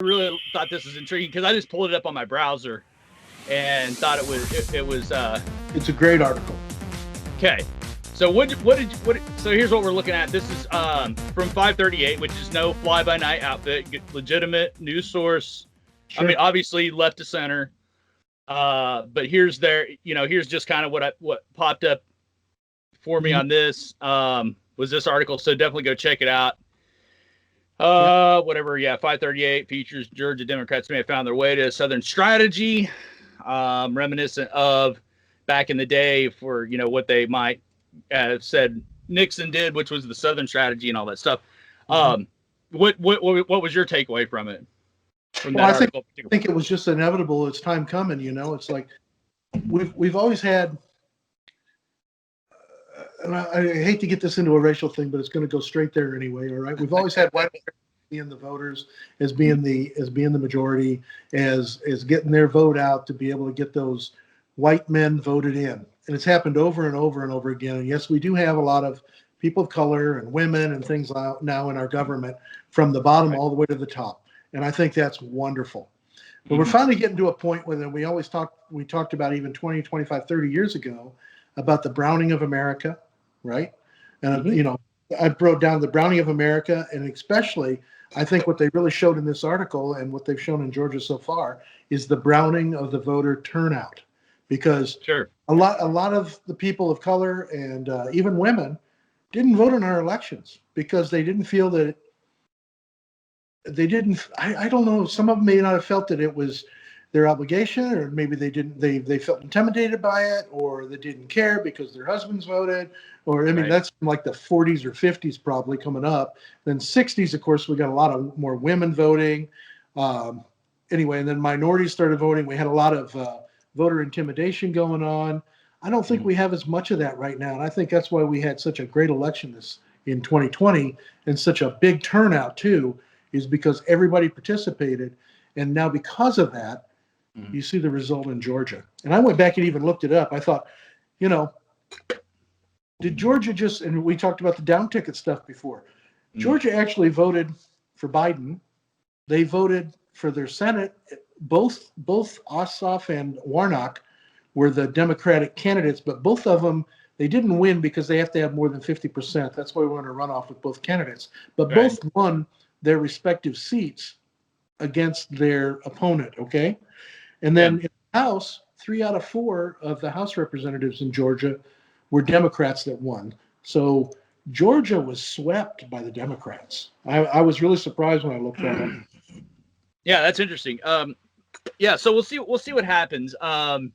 really thought this was intriguing because I just pulled it up on my browser and thought it was It's a great article. okay. So so here's what we're looking at. This is from 538, which is no fly by night outfit, legitimate news source. Sure. I mean, obviously left to center. But here's here's just kind of what popped up for me on this was this article. So definitely go check it out. Whatever. Yeah. 538 features Georgia Democrats may have found their way to a Southern strategy, reminiscent of back in the day for, what they might have said Nixon did, which was the Southern strategy and all that stuff. What was your takeaway from it? I think it was just inevitable. It's time coming, it's like we've always had, and I hate to get this into a racial thing, but it's going to go straight there anyway. All right. We've always had white being the voters as being the majority, as getting their vote out to be able to get those white men voted in. And it's happened over and over and over again. And yes, we do have a lot of people of color and women and things now in our government from the bottom all the way to the top. And I think that's wonderful. But we're finally getting to a point where we talked about even 20, 25, 30 years ago about the browning of America, right? And, I wrote down the browning of America, and especially I think what they really showed in this article and what they've shown in Georgia so far is the browning of the voter turnout, because a lot of the people of color and even women didn't vote in our elections because they didn't feel that I don't know, some of them may not have felt that it was their obligation, or maybe they felt intimidated by it, or they didn't care because their husbands voted, or that's from like the 40s or 50s probably coming up. Then 60s, of course, we got a lot of more women voting. Anyway, and then minorities started voting. We had a lot of voter intimidation going on. I don't think we have as much of that right now, and I think that's why we had such a great election in 2020 and such a big turnout too, is because everybody participated. And now because of that, you see the result in Georgia. And I went back and even looked it up. I thought, did Georgia and we talked about the down ticket stuff before. Georgia actually voted for Biden. They voted for their Senate. Both Ossoff and Warnock were the Democratic candidates, but both of them, they didn't win because they have to have more than 50%. That's why we want to run off with both candidates. But both won their respective seats against their opponent, okay? And then in the House, 3 out of 4 of the House representatives in Georgia were Democrats that won. So Georgia was swept by the Democrats. I was really surprised when I looked at it. Yeah, that's interesting. So we'll see what happens. I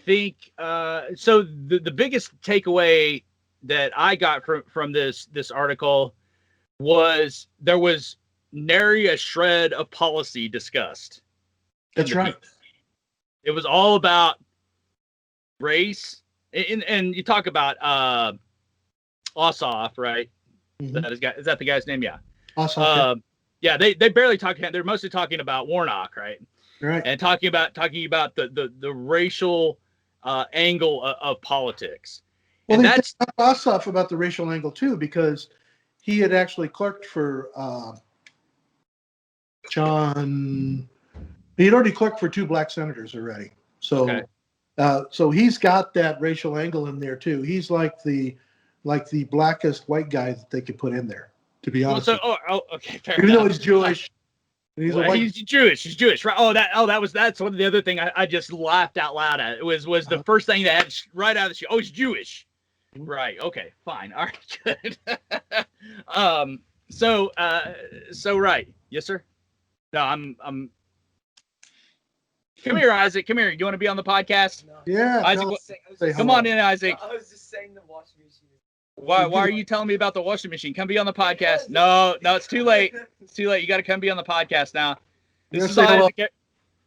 think so. The biggest takeaway that I got from this article was there was nary a shred of policy discussed. That's right. It was all about race, and you talk about Ossoff, right? Is that the guy's name? Yeah. Ossoff. Yeah, they barely talk. They're mostly talking about Warnock, right? Right. And talking about the racial angle of politics. Well, and that's Ossoff about the racial angle too, because he had actually clerked for John. He had already clerked for 2 black senators already. So, so he's got that racial angle in there too. He's like the blackest white guy that they could put in there, to be honest. Okay, fair Even enough. though he's Jewish. He's Jewish. He's Jewish, right? That's one of the other thing I just laughed out loud at. It was the first thing that had right out of the shoe. Oh, he's Jewish. Right. Okay. Fine. All right. Good. So right. Yes, sir. No, I'm. Come here, Isaac. Come here. You want to be on the podcast? No. Yeah. Isaac, come on in, Isaac. I was just saying the washing machine. Why are you telling me about the washing machine? Come be on the podcast. No, it's too late. It's too late. You got to come be on the podcast now. This is Isaac.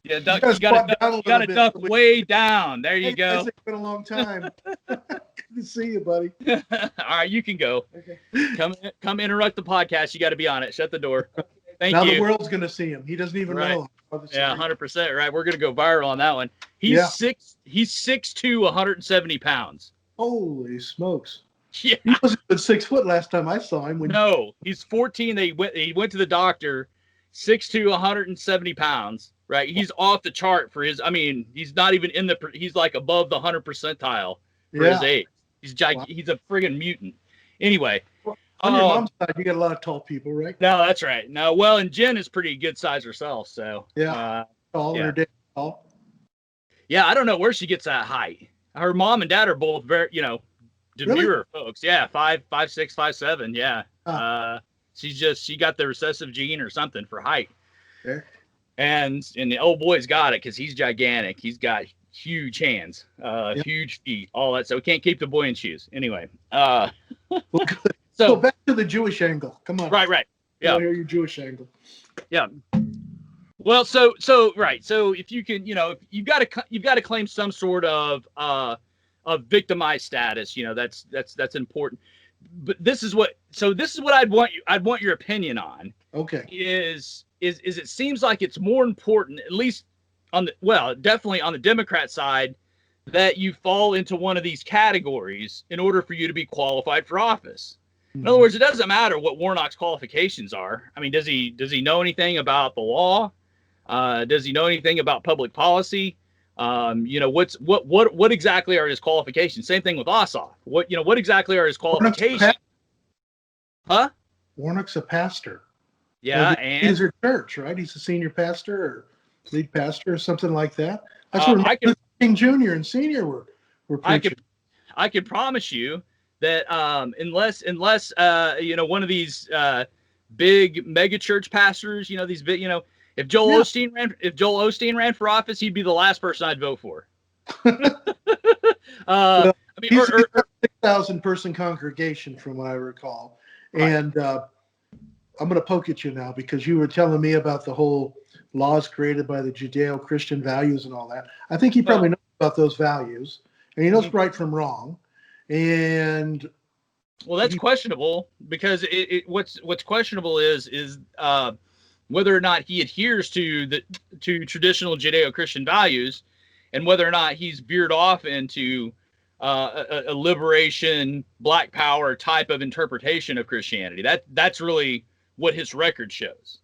Yeah, you gotta duck way down. There you go. It's been a long time. Good to see you, buddy. All right, you can go. Okay. Come interrupt the podcast. You got to be on it. Shut the door. Thank you. Now the world's gonna see him. He doesn't even know. Yeah, 100%. Right. We're gonna go viral on that one. He's 6'2", 170 pounds. Holy smokes. Yeah. He wasn't even 6 foot last time I saw him. No, he's 14. He went to the doctor 6'2", 170 pounds, right? He's off the chart for his, I mean, he's not even in the, he's like above the 100 percentile for his Yeah. age. Wow. He's a friggin' mutant. Anyway. On your mom's side, you got a lot of tall people, right? No, that's right. No, well, and Jen is pretty good size herself, so. Yeah. Tall, yeah. and her dad tall. Yeah, I don't know where she gets that height. Her mom and dad are both very, demure folks. Yeah, 5'6", 5'7". Yeah. She got the recessive gene or something for height. Yeah. And the old boy's got it because he's gigantic. He's got huge hands, huge feet, all that. So we can't keep the boy in shoes. Anyway. So back to the Jewish angle. Come on. Right. Yeah. I hear your Jewish angle. Yeah. Well, so right. So if you can, you've got to claim some sort of victimized status. That's important. But this is what I'd want your opinion on. Okay. Is it seems like it's more important, at least definitely on the Democrat side, that you fall into one of these categories in order for you to be qualified for office. In other words, it doesn't matter what Warnock's qualifications are. I mean, does he know anything about the law? Does he know anything about public policy? What exactly are his qualifications? Same thing with Ossoff. What exactly are his qualifications? Huh? Warnock's a pastor. Yeah, and he's a church, right? He's a senior pastor or lead pastor or something like that. That's where Martin King Jr. and Senior were preaching. I can promise you that unless one of these big mega church pastors, these big, if Joel Osteen ran for office, he'd be the last person I'd vote for. I mean, he's a 6,000 person congregation from what I recall. Right. And I'm going to poke at you now because you were telling me about the whole laws created by the Judeo-Christian values and all that. I think he probably knows about those values, and he knows right from wrong. And that's questionable because what's questionable is whether or not he adheres to traditional Judeo-Christian values, and whether or not he's veered off into a liberation, Black Power type of interpretation of Christianity. That's really what his record shows.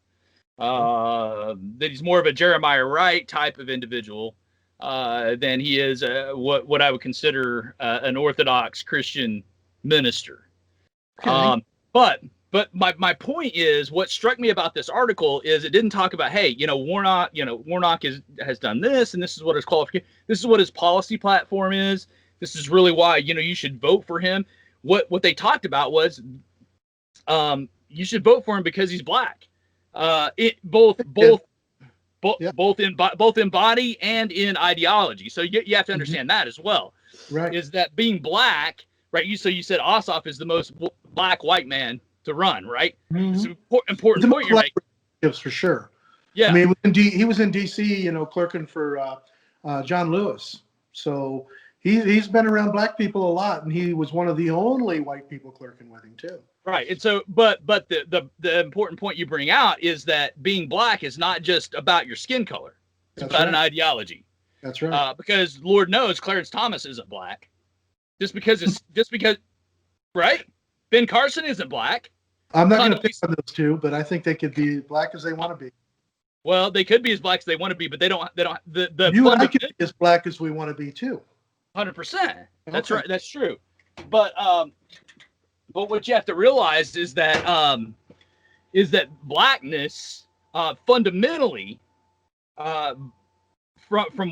That he's more of a Jeremiah Wright type of individual than he is what I would consider an Orthodox Christian minister. Okay. But my point is, what struck me about this article is it didn't talk about, hey, Warnock has done this, and this is what his qualification, this is what his policy platform is. This is really why you should vote for him. What they talked about was, you should vote for him because he's Black. Both in body and in ideology. So you have to understand that as well. Right. Is that being Black, right? You said Ossoff is the most Black white man to run, right? Mm-hmm. It's an important point you're making. For sure. Yeah. I mean, he was in D.C., clerking for John Lewis. So he's been around Black people a lot, and he was one of the only white people clerking with him too. Right. And so, but the important point you bring out is that being Black is not just about your skin color. It's about an ideology. That's right. Because Lord knows Clarence Thomas isn't Black. Just because, right? Ben Carson isn't Black. I'm not going to pick on those two, but I think they could be Black as they want to be. Well, they could be as Black as they want to be, but they don't. The you and I could be as Black as we want to be too. 100%. That's right. That's true. But what you have to realize is that Blackness fundamentally, from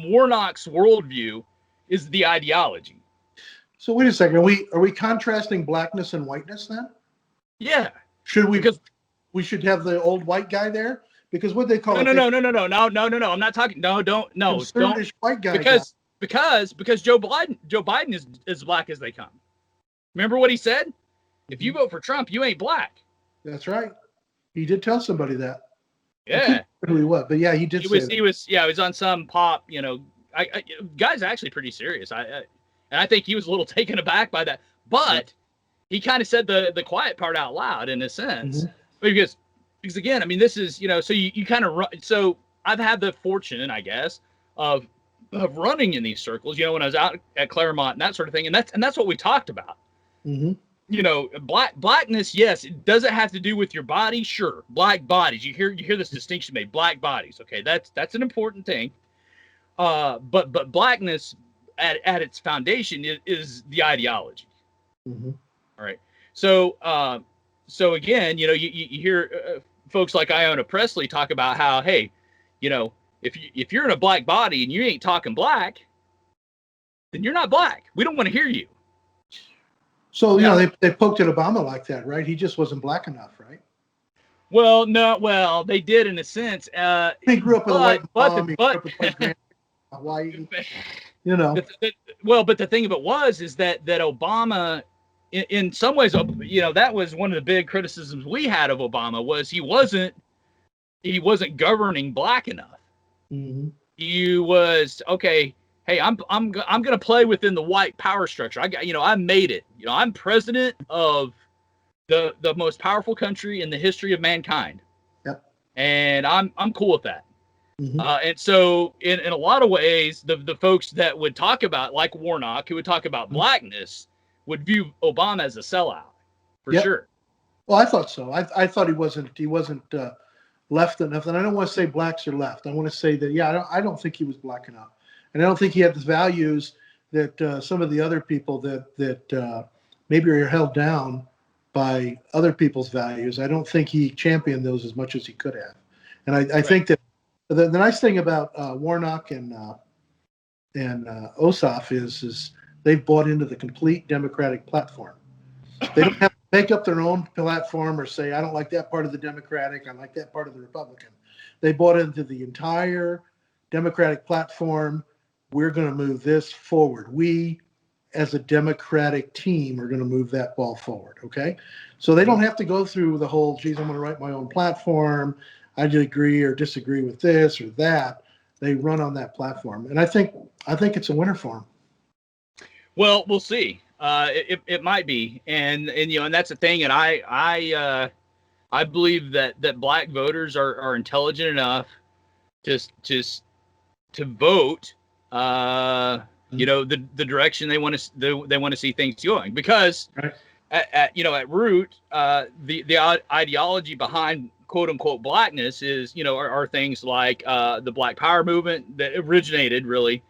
Warnock's worldview, is the ideology. So wait a second. Are we contrasting Blackness and whiteness then? Yeah. Should we? Because we should have the old white guy there. Because what they call no. I'm not talking. Don't. White guy. Because Joe Biden is as Black as they come. Remember what he said? If you vote for Trump, you ain't Black. That's right. He did tell somebody that. Yeah. Who he was, but yeah, he did. He was on some pop. Guy's actually pretty serious. And I think he was a little taken aback by that, but he kind of said the quiet part out loud in a sense, because again, I mean, this is so you kind of run. So I've had the fortune, I guess, of running in these circles. When I was out at Claremont and that sort of thing, and that's what we talked about. Mm-hmm. blackness, yes, it doesn't have to do with your body. Sure, black bodies. You hear this distinction made. Black bodies. Okay, that's an important thing. But blackness at its foundation is the ideology. Mm-hmm. All right. So again, you hear folks like Iona Presley talk about how, hey, if you're in a black body and you ain't talking black, then you're not black. We don't want to hear you. So, they poked at Obama like that, right? He just wasn't black enough, right? Well, no, well, they did in a sense. He grew up with a white mom. He grew up with white grandma, Hawaii. But the thing of it is that Obama, in some ways, that was one of the big criticisms we had of Obama was he wasn't governing black enough. Mm-hmm. He was okay. Hey, I'm going to play within the white power structure. I made it. I'm president of the most powerful country in the history of mankind. Yep. And I'm cool with that. Mm-hmm. And so in a lot of ways, the folks that would talk about, like Warnock, who would talk about blackness, would view Obama as a sellout for sure. Well, I thought so. I thought he wasn't left enough. And I don't want to say blacks are left. I want to say that, I don't think he was black enough. And I don't think he had the values that some of the other people that maybe are held down by other people's values. I don't think he championed those as much as he could have. And I think that the nice thing about Warnock and Ossoff is they've bought into the complete Democratic platform. They don't have to make up their own platform or say, I don't like that part of the Democratic, I like that part of the Republican. They bought into the entire Democratic platform. We're going to move this forward. We, as a Democratic team, are going to move that ball forward. Okay. So they don't have to go through the whole, geez, I'm going to write my own platform. I agree or disagree with this or that. They run on that platform. And I think it's a winner for them. Well, we'll see. It might be. And that's the thing. And I believe that black voters are intelligent enough to vote the direction they want to see things going, because right. at root the ideology behind quote unquote blackness is are things like the Black Power movement that originated really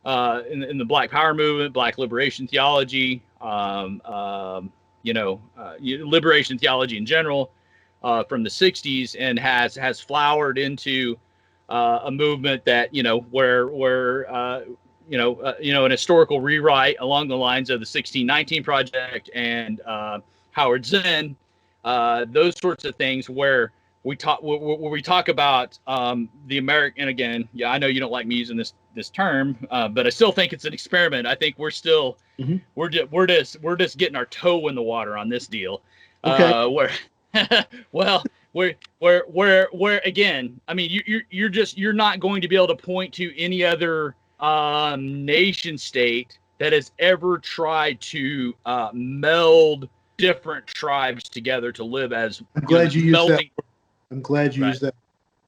in the Black Power movement, Black liberation theology, liberation theology in general from the 60s, and has flowered into a movement that where an historical rewrite along the lines of the 1619 Project and Howard Zinn, those sorts of things where we talk about the American. And again, I know you don't like me using this term, but I still think it's an experiment. I think we're still we're just getting our toe in the water on this deal. Okay. Where again, I mean, you're not going to be able to point to any other nation state that has ever tried to meld different tribes together to live as. I'm glad you used that. I'm glad you Right. used that,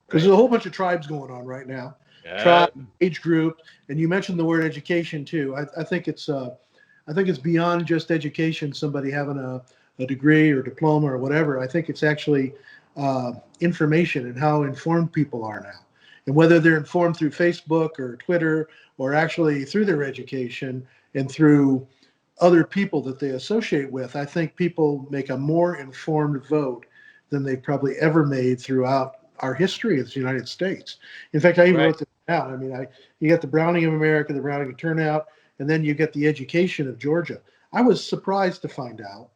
because there's a whole bunch of tribes going on right now. Tribe, age group, and you mentioned the word education too. I think it's beyond just education. Somebody having a degree or diploma or whatever. I think it's actually information and how informed people are now, and whether they're informed through Facebook or Twitter or actually through their education and through other people that they associate with. I think people make a more informed vote than they've probably ever made throughout our history as the United States. In fact, I even wrote this down. I mean, you got the Browning of America, the Browning of turnout, and then you get the education of Georgia. I was surprised to find out.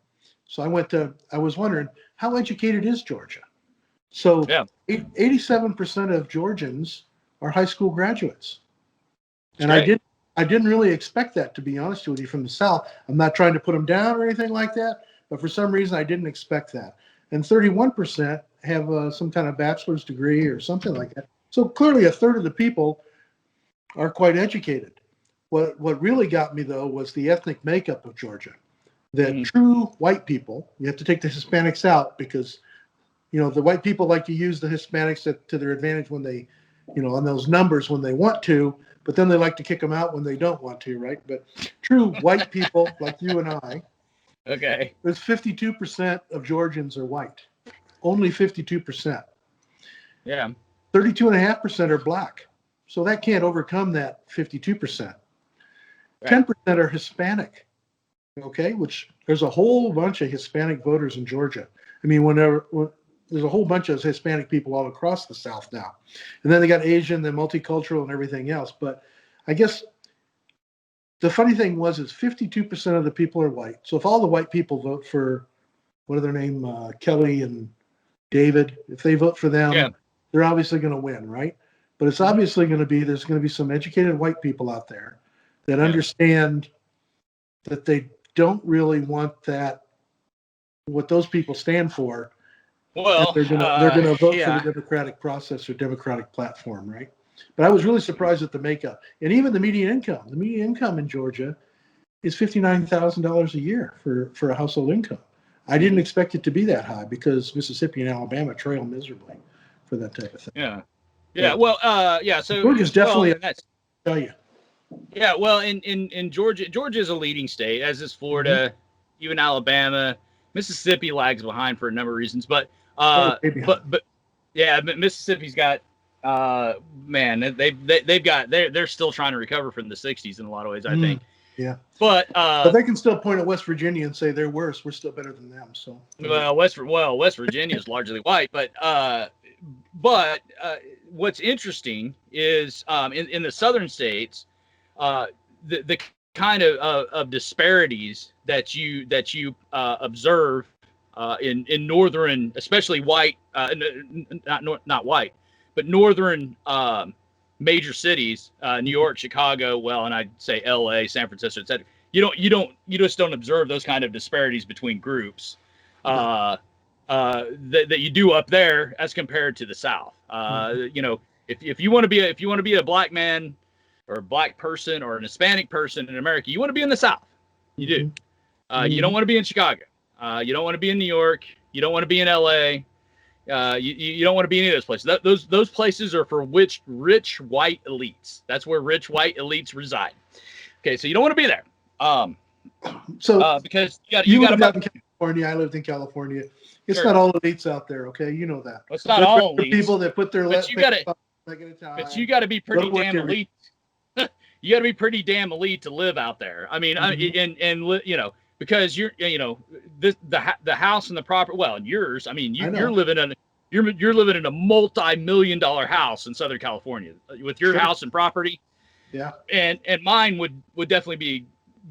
So I was wondering, how educated is Georgia? So 87% of Georgians are high school graduates. And I didn't really expect that, to be honest with you, from the South. I'm not trying to put them down or anything like that, but for some reason I didn't expect that. And 31% have some kind of bachelor's degree or something like that. So clearly a third of the people are quite educated. What really got me, though, was the ethnic makeup of Georgia. That true white people, you have to take the Hispanics out, because the white people like to use the Hispanics to their advantage when they, on those numbers when they want to, but then they like to kick them out when they don't want to, right? But true white people like you and I Okay. There's 52% of Georgians are white. Only 52%. Yeah. 32.5% are black. So that can't overcome that 52%. Right. 10% are Hispanic. Okay, which there's a whole bunch of Hispanic voters in Georgia. I mean, there's a whole bunch of Hispanic people all across the South now. And then they got Asian, then multicultural and everything else. But I guess the funny thing is 52% of the people are white. So if all the white people vote for, what are their name, Kelly and David, if they vote for them, Yeah. they're obviously going to win, right? But it's obviously there's going to be some educated white people out there that understand that they don't really want that, what those people stand for. Well, They're gonna vote for yeah. the democratic process or democratic platform, right? But I was really surprised at the makeup, and even the median income. The median income in Georgia is $59,000 a year for a household income. I didn't expect it to be that high because Mississippi and Alabama trail miserably for that type of thing. Yeah. Yeah. Well, yeah. So Georgia's definitely. that's, Tell you. yeah. Well, in Georgia is a leading state, as is Florida, even Alabama. Mississippi lags behind for a number of reasons, but yeah, but Mississippi's got man, they're still trying to recover from the 60s in a lot of ways, I think. Yeah. But they can still point at West Virginia and say they're worse. We're still better than them. So West Virginia is largely white, but what's interesting is in the southern states, the kind of disparities that you observe in northern, especially white, not white, but northern major cities, New York, Chicago, well, and I'd say L.A., San Francisco, etc. You just don't observe those kind of disparities between groups that you do up there as compared to the South. If you want to be a black man or a black person or an Hispanic person in America, you want to be in the South. You do. You don't want to be in Chicago. You don't want to be in New York. You don't want to be in L.A. You don't want to be in any of those places. Those places are for rich white elites. That's where rich white elites reside. Okay, so you don't want to be there. Because you got lived in California. I lived in California. It's not all elites out there. Okay, you know that. It's not all elites. People that put their but you got to be pretty damn elite. You got to be pretty damn elite to live out there. I mean, because the house and the property. Well, and yours. I mean, you're living in a multi-million-dollar house in Southern California with your house and property. Yeah. And mine would definitely be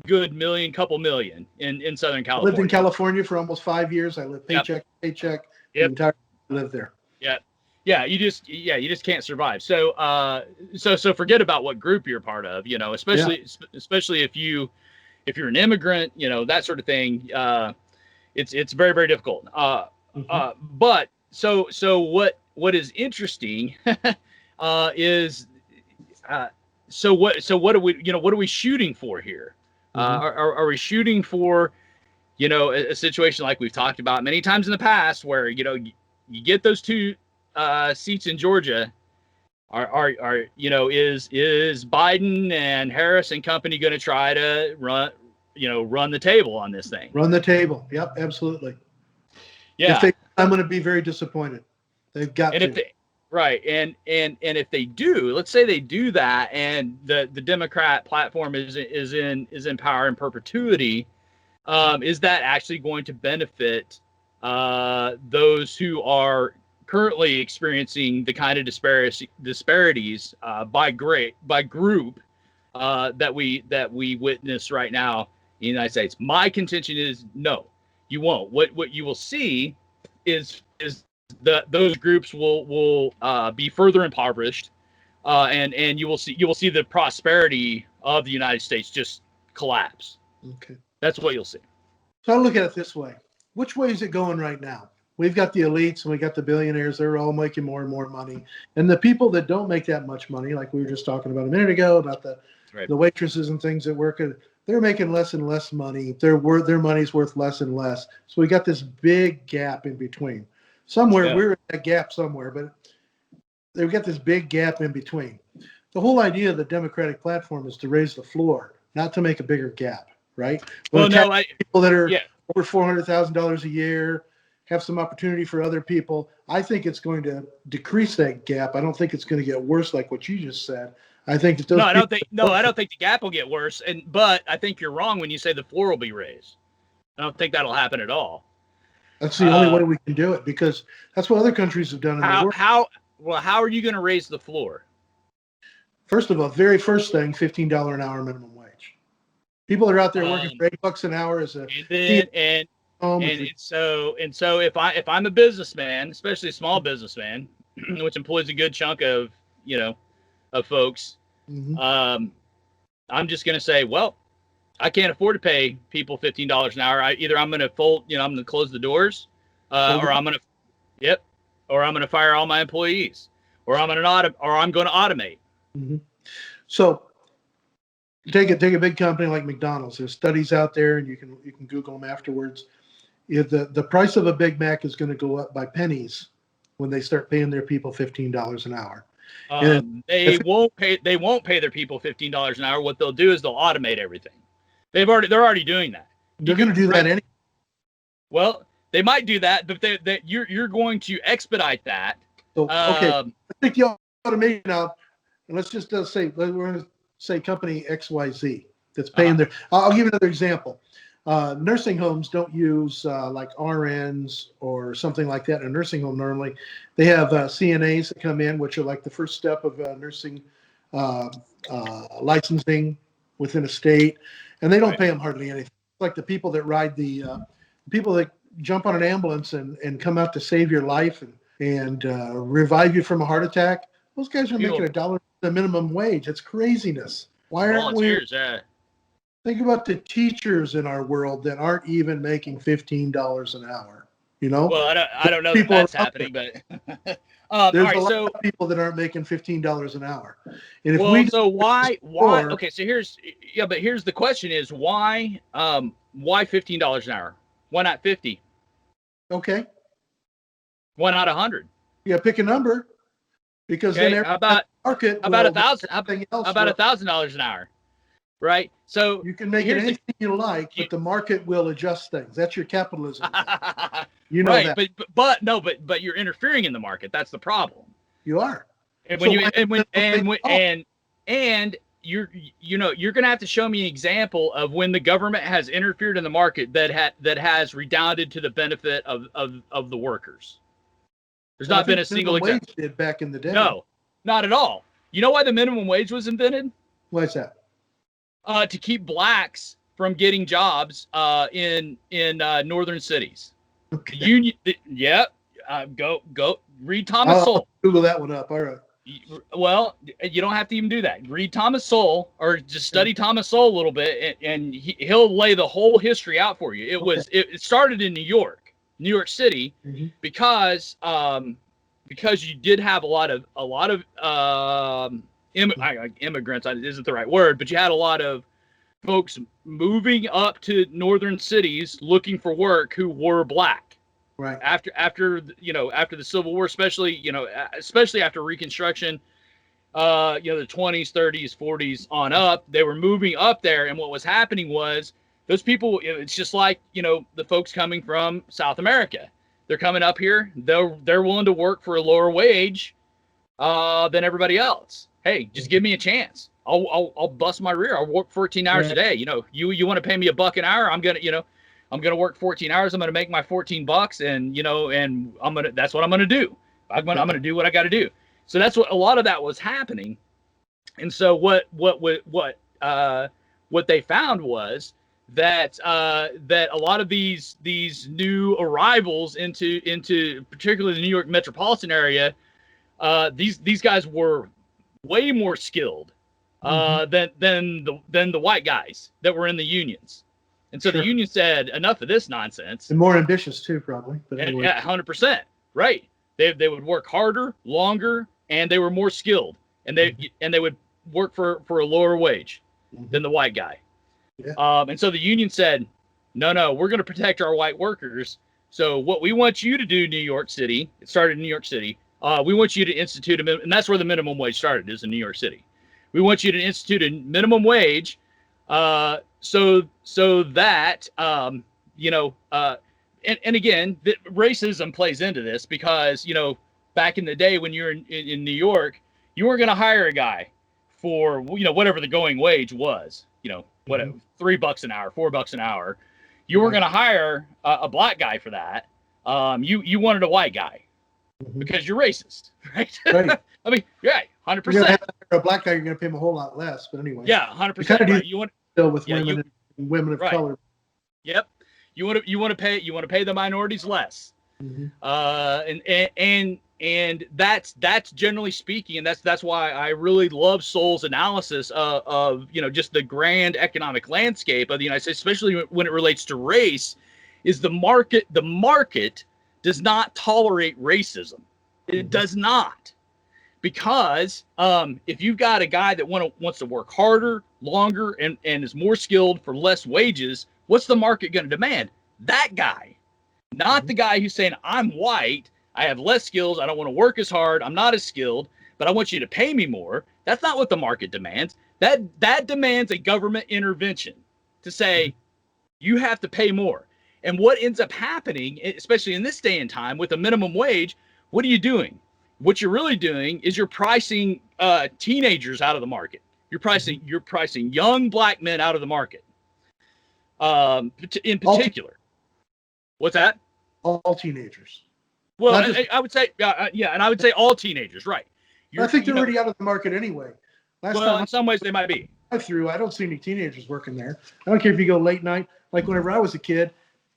good couple million in Southern California. I lived in California for almost 5 years. I lived paycheck to paycheck. The entire lived there. Yeah. Yeah, you just can't survive. So forget about what group you're part of, especially if you're an immigrant, that sort of thing. It's very, very difficult. But so what is interesting is what are we shooting for here? Are we shooting for a situation like we've talked about many times in the past, where you get those two seats in Georgia? Is Biden and Harris and company going to try to run the table on this thing? Run the table. Yep, absolutely. Yeah. I'm going to be very disappointed. They've got to. Right. And if they do, let's say they do that, and the Democrat platform is in power in perpetuity, is that actually going to benefit those who are currently experiencing the kind of disparities by group that we witness right now in the United States? My contention is no, you won't. What you will see is those groups will be further impoverished, and you will see the prosperity of the United States just collapse. Okay, that's what you'll see. So I look at it this way: which way is it going right now? We've got the elites and we got the billionaires. They're all making more and more money, and the people that don't make that much money, like we were just talking about a minute ago, about the waitresses and things that work, they're making less and less money. Their money's worth less and less. So we got this big gap in between. We're in that gap somewhere, but they've got this big gap in between. The whole idea of the Democratic platform is to raise the floor, not to make a bigger gap, right? People that are over $400,000 a year, have some opportunity for other people. I think it's going to decrease that gap. I don't think it's going to get worse like what you just said. I think that those No, I don't think the gap will get worse. But I think you're wrong when you say the floor will be raised. I don't think that'll happen at all. That's the only way we can do it, because that's what other countries have done in the world. How are you going to raise the floor? First of all, very first thing, $15 an hour minimum wage. People are out there working for $8 an hour as a so if I'm a businessman, especially a small businessman, which employs a good chunk of folks, I'm just going to say, well, I can't afford to pay people $15 an hour. Either I'm going to I'm going to close the doors, or I'm going to fire all my employees, or I'm going to automate. Mm-hmm. So take a big company like McDonald's. There's studies out there, and you can Google them afterwards. If the price of a Big Mac is going to go up by pennies when they start paying their people $15 an hour. They won't pay their people $15 an hour. What they'll do is they'll automate everything. They're already doing that. They're going to do that anyway. Well, they might do that, but you're going to expedite that. So okay, I think the automation out, and let's just say we're going to say company XYZ that's paying their. I'll give you another example. Nursing homes don't use like RNs or something like that in a nursing home. Normally, they have CNAs that come in, which are like the first step of nursing licensing within a state, and they don't pay them hardly anything. It's like the people that ride the people that jump on an ambulance and come out to save your life and revive you from a heart attack. Those guys are making $1 the minimum wage. It's craziness. Why aren't we? Think about the teachers in our world that aren't even making $15 an hour. Well, I don't know if that's happening, but there's a lot of people that aren't making $15 an hour. And if why? Okay, so here's the question: is why $15 an hour? Why not 50? Okay. Why not 100? Yeah, pick a number. Because then about $1,000 $1,000 an hour, right? So you can make it anything you like, but the market will adjust things. That's your capitalism. You know right, that. But you're interfering in the market. That's the problem. You are. And you're going to have to show me an example of when the government has interfered in the market that has redounded to the benefit of the workers. There's not been a single example. Did back in the day. No, not at all. You know why the minimum wage was invented? Why is that? To keep blacks from getting jobs in northern cities. Okay. Go read Thomas Sowell. Google that one up. All right. Well, you don't have to even do that. Read Thomas Sowell, or just study Thomas Sowell a little bit, and he'll lay the whole history out for you. It started in New York City, because you did have a lot of immigrants isn't the right word, but you had a lot of folks moving up to northern cities looking for work who were black. Right. After the Civil War, especially after Reconstruction, the 20s, 30s, 40s on up, they were moving up there, and what was happening was those people, it's just like, the folks coming from South America. They're coming up here. They're willing to work for a lower wage than everybody else. Hey, just give me a chance. I'll bust my rear. I'll work 14 hours a day. You want to pay me $1 an hour? I'm gonna work 14 hours. I'm gonna make my $14, and that's what I'm gonna do. I'm gonna do what I got to do. So that's what a lot of that was happening. And so what they found was that a lot of these new arrivals into particularly the New York metropolitan area, these guys were way more skilled than the white guys that were in the unions. And so the union said, enough of this nonsense. And more ambitious too, probably. But anyway. Yeah, 100%. Right. They would work harder, longer, and they were more skilled. And they would work for a lower wage than the white guy. Yeah. And so the union said, no, we're going to protect our white workers. So what we want you to do, New York City, it started in New York City. We want you to institute and that's where the minimum wage started, is in New York City. We want you to institute a minimum wage, so that and again, racism plays into this because, back in the day when you're in New York, you weren't going to hire a guy for, whatever the going wage was, whatever, $3 an hour, $4 an hour. You weren't going to hire a black guy for that. You wanted a white guy because you're racist, right? Right. I mean, yeah, 100%. You're gonna have a black guy, you're going to pay him a whole lot less. But anyway. Yeah, 100%. Right. You want still with yeah, women and women of right. color. Yep. You want to pay the minorities less. And that's generally speaking, and that's why I really love Sol's analysis of just the grand economic landscape of the United States, especially when it relates to race, is the market does not tolerate racism. It does not. Because if you've got a guy that wants to work harder, longer, and is more skilled for less wages, what's the market going to demand? That guy, not the guy who's saying, I'm white, I have less skills, I don't want to work as hard, I'm not as skilled, but I want you to pay me more. That's not what the market demands. That demands a government intervention to say, you have to pay more. And what ends up happening, especially in this day and time with a minimum wage, what are you doing? What you're really doing is you're pricing teenagers out of the market. You're pricing young black men out of the market. In particular, what's that? All teenagers. Well, I would say, yeah, and I would say all teenagers, right? I think they're already out of the market anyway. Last time in some ways they might be. I don't see any teenagers working there. I don't care if you go late night. Like whenever I was a kid,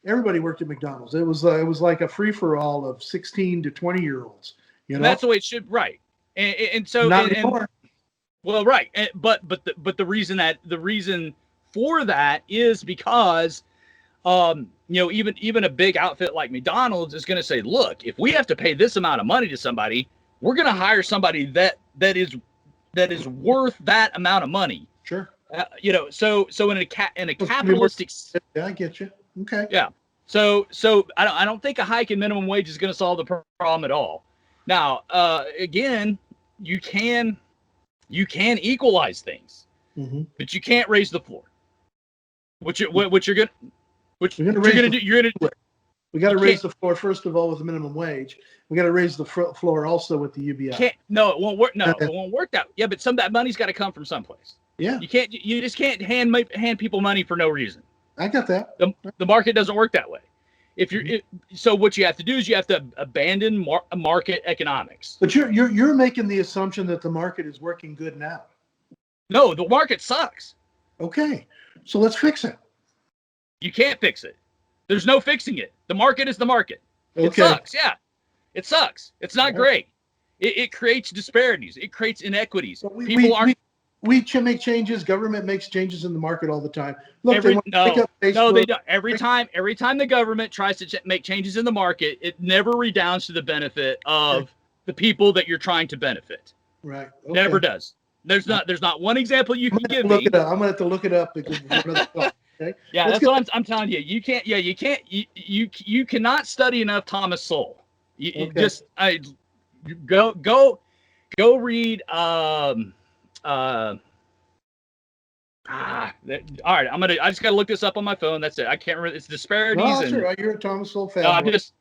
everybody worked at McDonald's. It was like a free for all of 16 to 20-year-olds. And that's the way it should, right? And so not anymore. Well, right, but the reason for that is because even a big outfit like McDonald's is going to say, look, if we have to pay this amount of money to somebody, we're going to hire somebody that is worth that amount of money. Sure. So in a capitalistic. Yeah, I get you. Okay. Yeah. So I don't think a hike in minimum wage is going to solve the problem at all. Now, again, you can equalize things, but you can't raise the floor. What you're gonna do? We got to raise the floor first of all with the minimum wage. We got to raise the floor also with the UBI. It won't work. No, it won't work that. Yeah, but some of that money's got to come from someplace. Yeah. You just can't hand people money for no reason. I got that. The market doesn't work that way. So what you have to do is you have to abandon market economics. But you're making the assumption that the market is working good now. No, the market sucks. Okay, so let's fix it. You can't fix it. There's no fixing it. The market is the market. Okay. It sucks. Yeah, it sucks. It's not great. It creates disparities. It creates inequities. We make changes. Government makes changes in the market all the time. Look, they don't. Every time the government tries to make changes in the market, it never redounds to the benefit of the people that you're trying to benefit. Right. Okay. Never does. There's not one example you can give me. I'm gonna have to look it up because okay. Yeah, that's what I'm telling you. You can't. Yeah, you can't. You cannot study enough Thomas Sowell. You just go read. All right, I just gotta look this up on my phone. That's it. I can't remember. It's disparities. No, sure. You're a Thomas Sowell fan. I just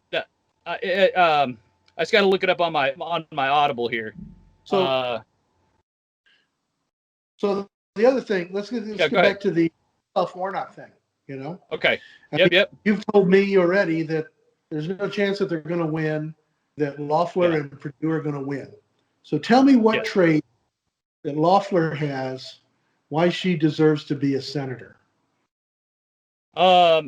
gotta look it up on my Audible here. So the other thing, let's get back to the Warnock thing. Okay. Yep. You've told me already that there's no chance that they're going to win. That Loeffler and Perdue are going to win. So tell me what trait that Loeffler has, why she deserves to be a senator. I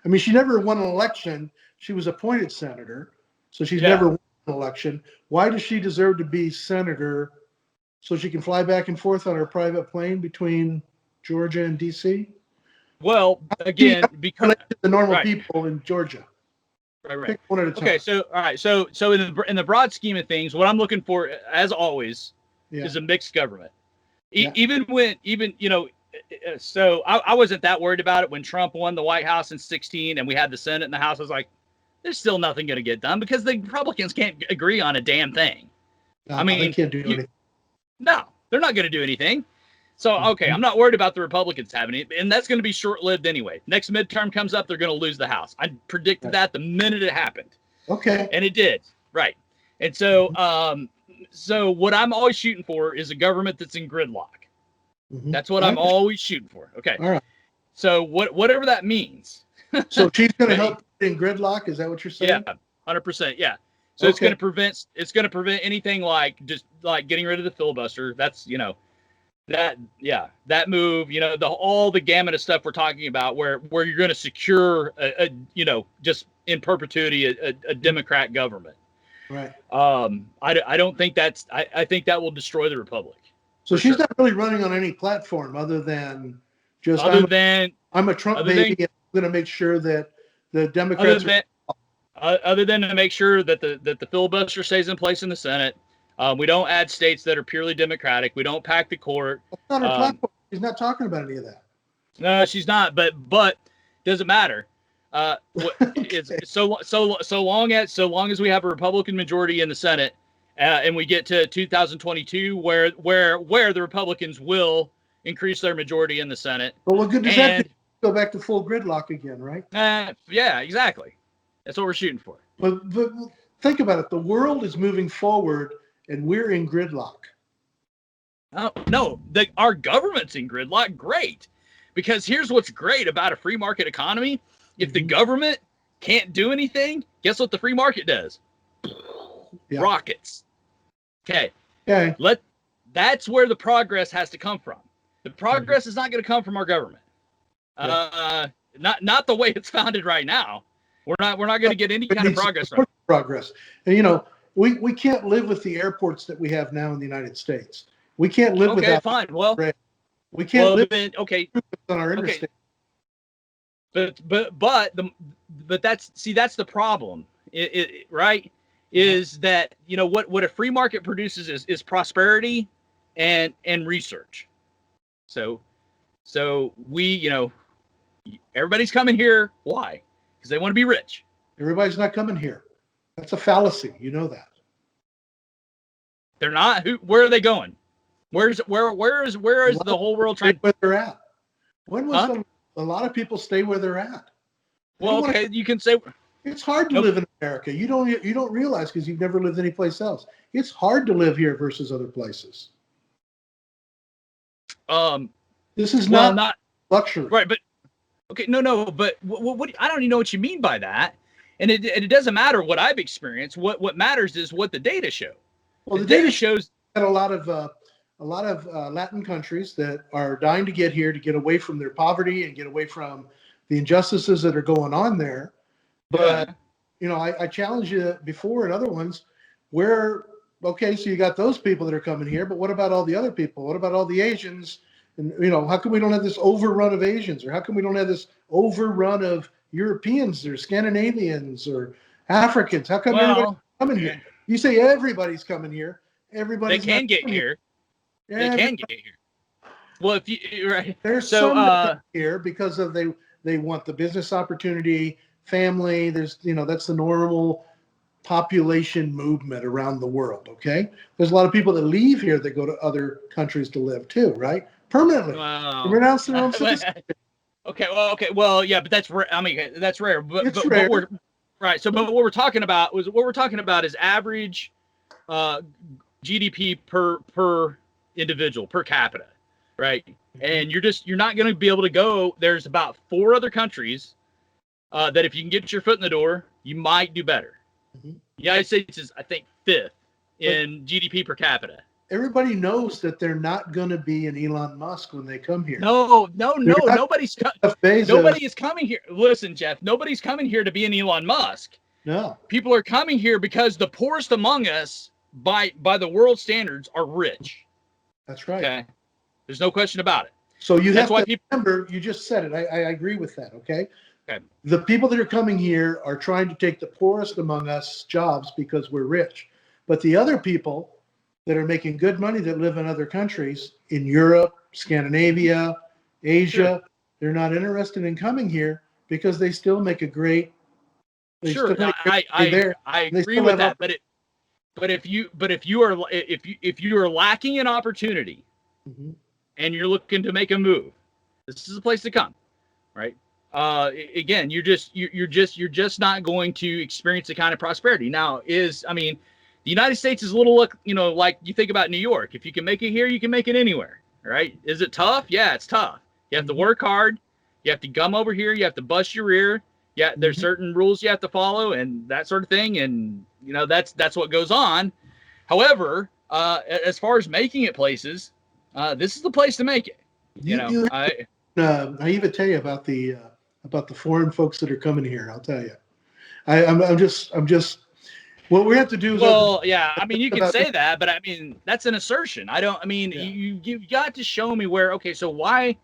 mean, she never won an election. She was appointed senator, so she's never won an election. Why does she deserve to be senator so she can fly back and forth on her private plane between Georgia and D.C.? Well, again, because the normal people in Georgia. Right. Pick one at a time. Okay, so all right, so in the broad scheme of things, what I'm looking for, as always, is a mixed government. Even so I wasn't that worried about it when Trump won the White House in 2016 and we had the Senate and the House. I was like, there's still nothing going to get done because the Republicans can't agree on a damn thing. No, they can't do anything. No, they're not going to do anything. So, okay, I'm not worried about the Republicans having it, and that's going to be short-lived anyway. Next midterm comes up, they're going to lose the House. I predicted that the minute it happened, Okay. and it did. Right. And so what I'm always shooting for is a government that's in gridlock. Mhm. That's what I'm always shooting for. Okay. All right. So whatever that means. So she's going to help in gridlock. Is that what you're saying? Yeah, 100%. Yeah. So it's Okay. going to prevent anything like just like getting rid of the filibuster. That's, that move, all the gamut of stuff we're talking about where you're going to secure just in perpetuity a Democrat government. Right. I don't think I think that will destroy the republic. So she's not really running on any platform other than just I'm a Trump baby. And I'm going to make sure that the Democrats other than to make sure that the filibuster stays in place in the Senate. We don't add states that are purely Democratic. We don't pack the court. That's not her platform. She's not talking about any of that. No, she's not. But doesn't matter. It's so long as we have a Republican majority in the Senate, and we get to 2022 where the Republicans will increase their majority in the Senate. But what good does that do? Go back to full gridlock again, right? Yeah, exactly. That's what we're shooting for. But think about it. The world is moving forward, and we're in gridlock. Oh, no, our government's in gridlock. Great. Because here's what's great about a free market economy. If the government can't do anything, guess what the free market does? Yeah. Rockets. Okay. That's where the progress has to come from. The progress is not going to come from our government. Yeah. Not the way it's founded right now. We're not going to get any kind of progress from it. Progress. And we can't live with the airports that we have now in the United States. We can't live without. Okay, fine. Well, we can't live on our interstate. But that's the problem. Right? Is that what a free market produces is prosperity and research. So we everybody's coming here. Why? Because they want to be rich. Everybody's not coming here. That's a fallacy. You know that. They're not. Where are they going? Where is the whole world trying? Where they're at. When was a lot of people stay where they're at? Well, okay, you can say it's hard to live in America. You don't realize because you've never lived anyplace else. It's hard to live here versus other places. This is not luxury, right? But okay, no. But what I don't even know what you mean by that. And it doesn't matter what I've experienced. What matters is what the data show. Well, the data shows that a lot of Latin countries that are dying to get here to get away from their poverty and get away from the injustices that are going on there. But I challenge you before and other ones so you got those people that are coming here, but what about all the other people? What about all the Asians? And how come we don't have this overrun of Asians, or how come we don't have this overrun of Europeans or Scandinavians or Africans? How come everybody's coming here? You say everybody's coming here. They can get here. They can get here. Well, if you right, there's some here because of they want the business opportunity, family. There's that's the normal population movement around the world. Okay, there's a lot of people that leave here that go to other countries to live too, right? Permanently. Wow. Renounce their own citizenship. Okay. Well, yeah, but that's rare. I mean, that's rare. But rare. Right. So, but what we're talking about is average GDP per individual, per capita, right? And you're not going to be able to go. There's about 4 other countries that if you can get your foot in the door, you might do better. The United States is, I think, 5th in GDP per capita. Everybody knows that they're not going to be an Elon Musk when they come here. No. Nobody is coming here. Listen, Jeff, nobody's coming here to be an Elon Musk. No. People are coming here because the poorest among us, by the world standards, are rich. That's right. Okay. There's no question about it. So remember, you just said it. I agree with that. Okay. The people that are coming here are trying to take the poorest among us jobs because we're rich. But the other people that are making good money that live in other countries in Europe, Scandinavia, Asia, they're not interested in coming here because they still make a great. I agree with that, but if you are lacking an opportunity, and you're looking to make a move, this is a place to come, right? Again, you're just not going to experience the kind of prosperity. Now, the United States is a little, like you think about New York. If you can make it here, you can make it anywhere, right? Is it tough? Yeah, it's tough. You have to work hard. You have to come over here. You have to bust your rear. Yeah, there's certain rules you have to follow and that sort of thing. And that's what goes on. However, as far as making it places, this is the place to make it. I even tell you about the foreign folks that are coming here. I'll tell you. I'm just. What we have to do is. Well, yeah. I mean, you can say that, but I mean, that's an assertion. You've got to show me where. Okay, so why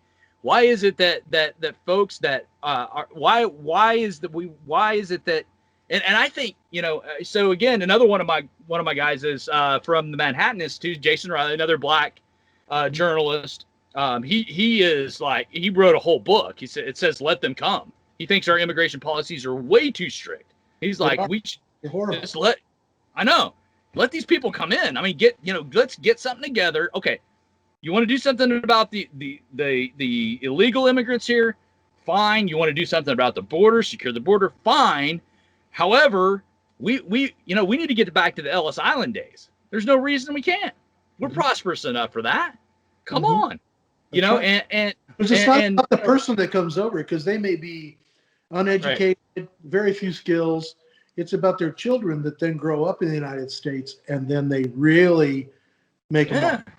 is it that folks that why is it that and I think so again, another one of my guys is from the Manhattan Institute, Jason Riley, another black journalist. He is like, he wrote a whole book. It says let them come. He thinks our immigration policies are way too strict. He's like, just let these people come in. I mean, let's get something together. Okay, you want to do something about the illegal immigrants here? Fine. You want to do something about the border, secure the border? Fine. However, we need to get back to the Ellis Island days. There's no reason we can't. We're prosperous enough for that. Come on. Right. And it's not the person that comes over, because they may be uneducated, very few skills. It's about their children that then grow up in the United States and then they really make a mark.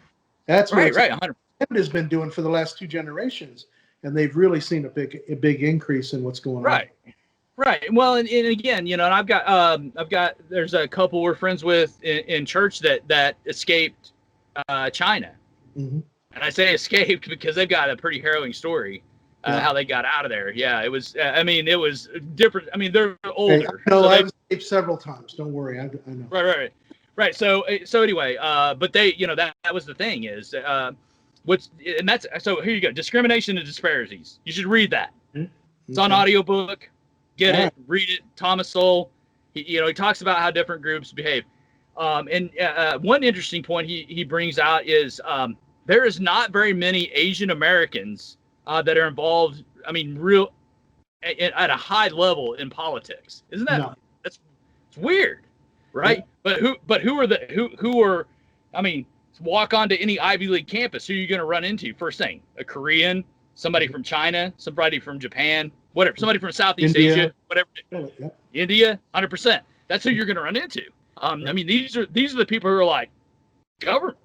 That's what 100%. has been doing for the last 2 generations, and they've really seen a big increase in what's going on. Right. Well, and again, and I've got there's a couple we're friends with in church that escaped China. Mm-hmm. And I say escaped because they've got a pretty harrowing story how they got out of there. Yeah, it was. It was different. I mean, they're older. No, I've escaped several times. Don't worry, I know. Right. So anyway, but they, that was the thing is, so here you go. Discrimination and disparities. You should read that. Mm-hmm. It's on audiobook. Get it, read it. Thomas Sowell. He talks about how different groups behave. And one interesting point he brings out is there is not very many Asian Americans that are involved. I mean, at a high level in politics. Isn't that? No. It's weird, right? Yeah. But who are? I mean, walk onto any Ivy League campus. Who are you going to run into? First thing, a Korean, somebody from China, somebody from Japan, whatever, somebody from Southeast Asia, whatever. India, 100%. That's who you're going to run into. I mean, these are the people who are like, government.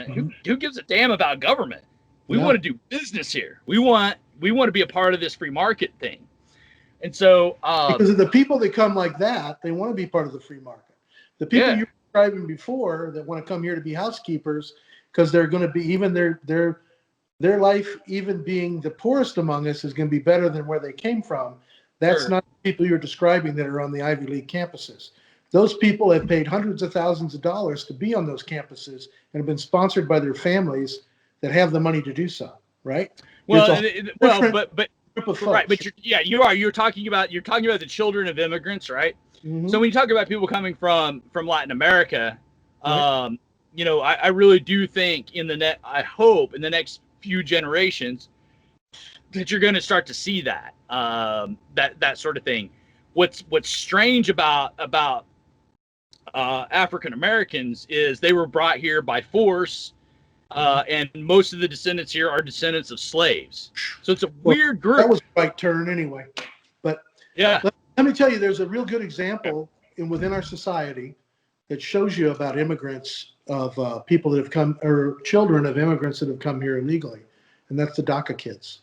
Mm-hmm. Who gives a damn about government? We want to do business here. We want to be a part of this free market thing. And so because of the people that come like that, they want to be part of the free market. The people you were describing before that want to come here to be housekeepers because they're going to be, even their life, even being the poorest among us, is going to be better than where they came from. That's not the people you're describing that are on the Ivy League campuses. Those people have paid hundreds of thousands of dollars to be on those campuses and have been sponsored by their families that have the money to do so. Right? But you're talking about the children of immigrants, right? Mm-hmm. So when you talk about people coming from Latin America, I really do think I hope in the next few generations that you're going to start to see that that sort of thing. What's strange about African Americans is they were brought here by force, and most of the descendants here are descendants of slaves. So it's a weird group. That was a right turn anyway. But let me tell you, there's a real good example within our society that shows you about immigrants of people that have come, or children of immigrants that have come here illegally, and that's the DACA kids.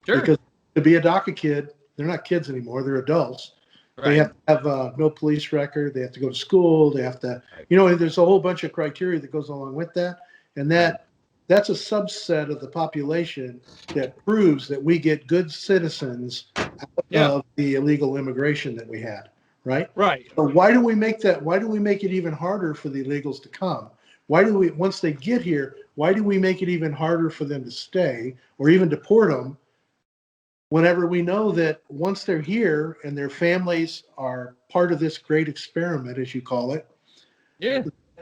Sure. Because to be a DACA kid, they're not kids anymore; they're adults. Right. They have to have no police record. They have to go to school. They have to, there's a whole bunch of criteria that goes along with that, and that's a subset of the population that proves that we get good citizens out of the illegal immigration that we had. Right. But why do we make that? Why do we make it even harder for the illegals to come? Why do we, once they get here, why do we make it even harder for them to stay or even deport them? Whenever we know that once they're here and their families are part of this great experiment, as you call it,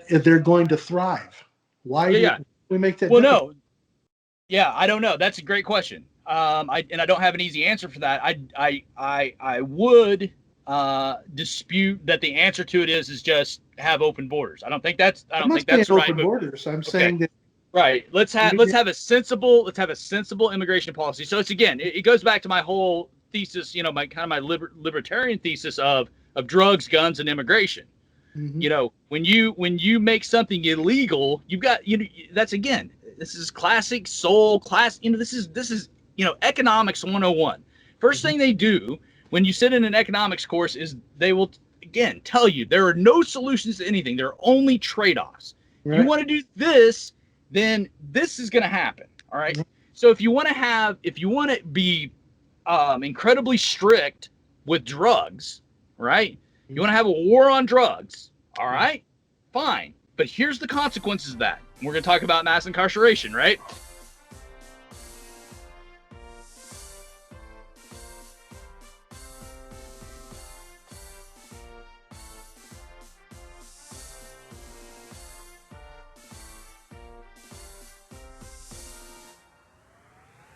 they're going to thrive. Why do we make that? Well, no, Yeah, I don't know. That's a great question. I don't have an easy answer for that. I would dispute that the answer to it is just have open borders. I don't think that's I'm not saying the right open move. borders. I'm saying that Right. Let's have a sensible immigration policy. So it's again, it goes back to my whole thesis, my kind of my libertarian thesis of drugs, guns, and immigration. mhm. When you make something illegal, you've got that's again, this is classic soul class. This is economics 101. First thing they do when you sit in an economics course is they will again tell you there are no solutions to anything. There are only trade-offs. If you Right. want to do this, then this is going to happen. All right. So if you want to be incredibly strict with drugs, right? You want to have a war on drugs. All right, fine. But here's the consequences of that. We're going to talk about mass incarceration, right?